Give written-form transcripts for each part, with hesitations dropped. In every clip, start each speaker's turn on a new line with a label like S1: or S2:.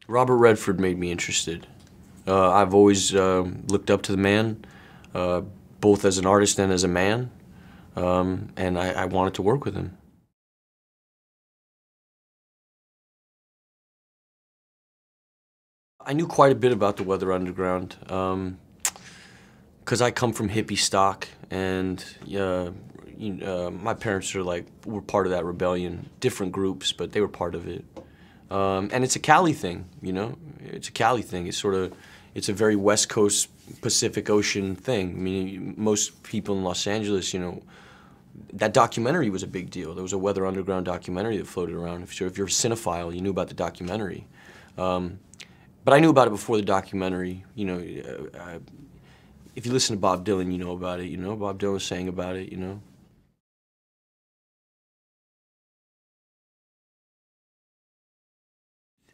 S1: Robert Redford made me interested. I've always looked up to the man, both as an artist and as a man, and I wanted to work with him. I knew quite a bit about the Weather Underground, because I come from hippie stock, and my parents were part of that rebellion. Different groups, but they were part of it. And it's a Cali thing, you know? It's a Cali thing. It's a very West Coast Pacific Ocean thing. I mean, most people in Los Angeles, you know, that documentary was a big deal. There was a Weather Underground documentary that floated around. If you're a cinephile, you knew about the documentary. But I knew about it before the documentary. You know, if you listen to Bob Dylan, you know about it. You know, Bob Dylan sang about it, you know.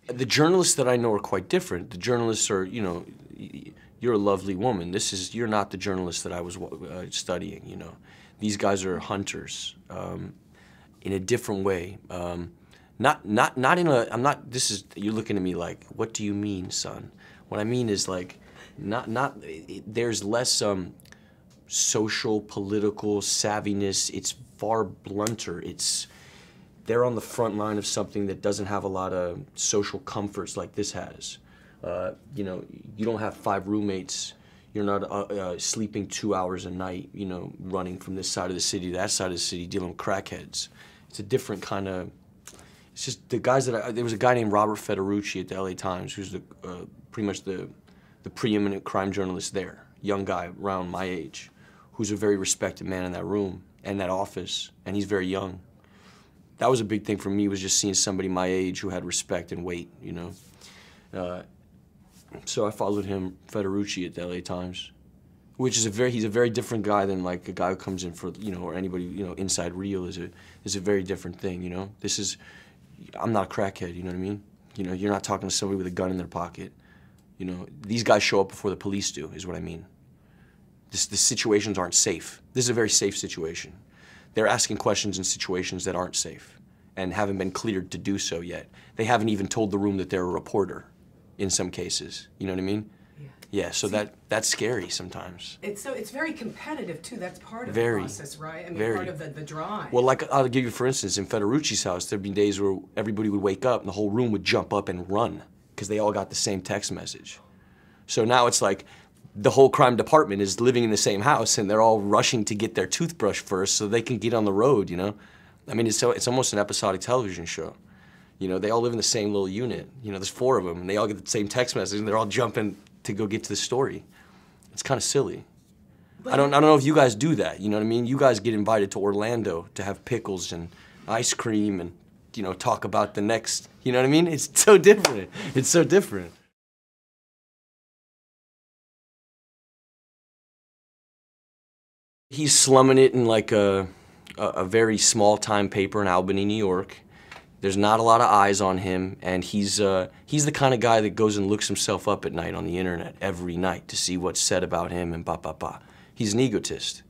S1: The journalists that I know are quite different. The journalists are, you know, you're a lovely woman. You're not the journalist that I was studying, you know. These guys are hunters in a different way. Not in a, you're looking at me like, what do you mean, son? What I mean is like, there's less social, political savviness. It's far blunter. They're on the front line of something that doesn't have a lot of social comforts like this has. You know, you don't have 5 roommates. You're not sleeping 2 hours a night, you know, running from this side of the city to that side of the city, dealing with crackheads. It's a different kind of, it's just the guys that there was a guy named Robert Federucci at the LA Times, who's pretty much the preeminent crime journalist there, young guy around my age, who's a very respected man in that room and that office, and he's very young. That was a big thing for me, was just seeing somebody my age who had respect and weight, you know. So I followed him, Federucci, at the LA Times, which is he's a very different guy than like a guy who comes in for, you know, or anybody, you know, Inside Real is a very different thing, you know. I'm not a crackhead, you know what I mean? You know, you're not talking to somebody with a gun in their pocket. You know, these guys show up before the police do, is what I mean. The situations aren't safe. This is a very safe situation. They're asking questions in situations that aren't safe and haven't been cleared to do so yet. They haven't even told the room that they're a reporter in some cases. You know what I mean? Yeah. Yeah, so that's scary sometimes.
S2: It's very competitive too. That's part of
S1: the
S2: process, right? I mean, part of the drive.
S1: Well, like I'll give you, for instance, in Federucci's house, there'd be days where everybody would wake up and the whole room would jump up and run because they all got the same text message. So now it's like the whole crime department is living in the same house and they're all rushing to get their toothbrush first so they can get on the road, you know? I mean, it's almost an episodic television show. You know, they all live in the same little unit. You know, there's 4 of them and they all get the same text message and they're all jumping to go get to the story. It's kind of silly. I don't know if you guys do that, you know what I mean? You guys get invited to Orlando to have pickles and ice cream and, you know, talk about the next, you know what I mean? It's so different. It's so different. He's slumming it in like a very small-time paper in Albany, New York. There's not a lot of eyes on him, and he's the kind of guy that goes and looks himself up at night on the internet every night to see what's said about him and ba. He's an egotist,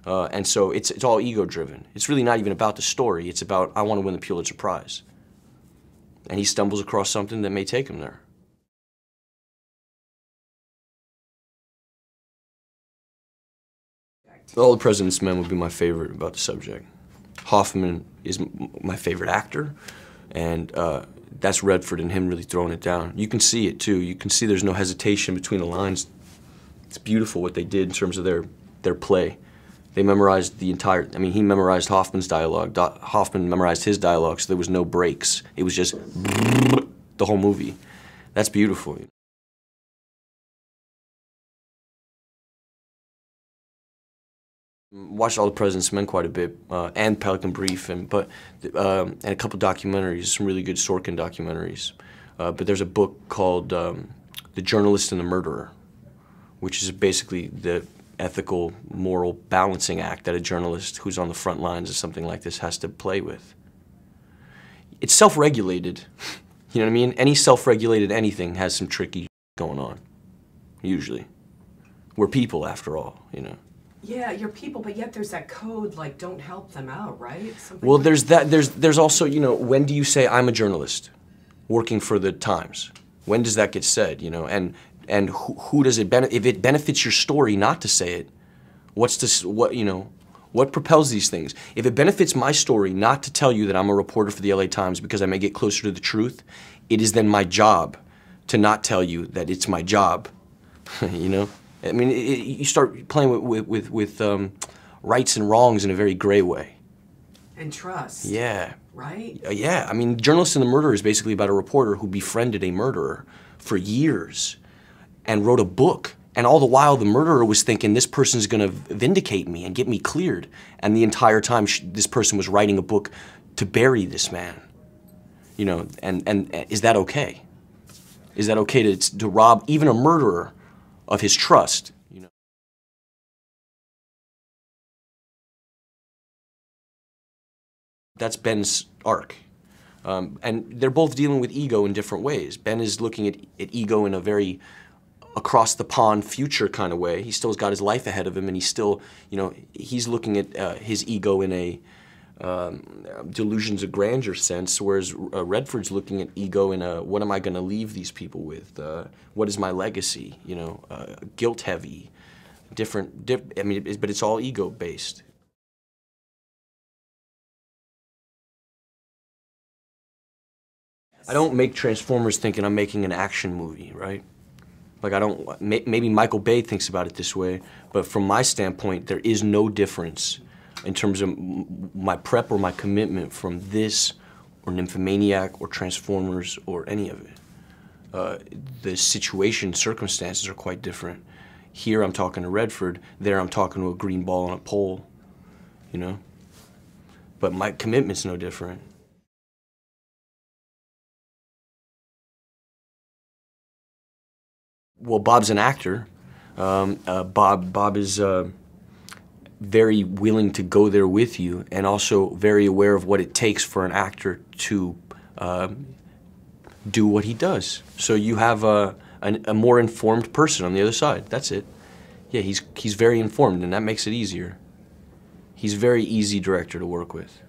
S1: and so it's all ego-driven. It's really not even about the story. It's about, I want to win the Pulitzer Prize. And he stumbles across something that may take him there. All the President's Men would be my favorite about the subject. Hoffman is my favorite actor, and that's Redford and him really throwing it down. You can see it too. You can see there's no hesitation between the lines. It's beautiful what they did in terms of their play. They memorized the entire, I mean, he memorized Hoffman's dialogue. Hoffman memorized his dialogue, so there was no breaks. It was just the whole movie. That's beautiful. Watched All the President's Men quite a bit, and Pelican Brief, and a couple documentaries, some really good Sorkin documentaries. But there's a book called The Journalist and the Murderer, which is basically the ethical, moral balancing act that a journalist who's on the front lines of something like this has to play with. It's self-regulated, you know what I mean? Any self-regulated anything has some tricky going on, usually. We're people, after all, you know.
S2: Yeah, you're people, but yet there's that code, like, don't help them out, right? Something
S1: well,
S2: like
S1: there's that. There's also, you know, when do you say I'm a journalist working for the Times? When does that get said, you know? And who does it benefit? If it benefits your story not to say it, what's this, what, you know, what propels these things? If it benefits my story not to tell you that I'm a reporter for the LA Times because I may get closer to the truth, it is then my job to not tell you that it's my job, you know? I mean, you start playing with rights and wrongs in a very gray way.
S2: And trust.
S1: Yeah.
S2: Right?
S1: Yeah, I mean, Journalist and the Murderer is basically about a reporter who befriended a murderer for years and wrote a book. And all the while, the murderer was thinking, this person's gonna vindicate me and get me cleared. And the entire time, this person was writing a book to bury this man. You know, and is that okay? Is that okay to rob even a murderer of his trust? You know? That's Ben's arc. And they're both dealing with ego in different ways. Ben is looking at ego in a very across the pond future kind of way. He still has got his life ahead of him, and he's still, you know, he's looking at his ego in a delusions of grandeur sense, whereas Redford's looking at ego in a, what am I going to leave these people with? What is my legacy? You know, guilt heavy, I mean, but it's all ego based. I don't make Transformers thinking I'm making an action movie, right? Like I don't, maybe Michael Bay thinks about it this way, but from my standpoint, there is no difference in terms of my prep or my commitment from this or Nymphomaniac or Transformers or any of it. The situation, circumstances are quite different. Here I'm talking to Redford, there I'm talking to a green ball on a pole, you know? But my commitment's no different. Well, Bob's an actor. Bob is very willing to go there with you, and also very aware of what it takes for an actor to do what he does. So you have a more informed person on the other side. That's it. Yeah, he's very informed, and that makes it easier. He's a very easy director to work with.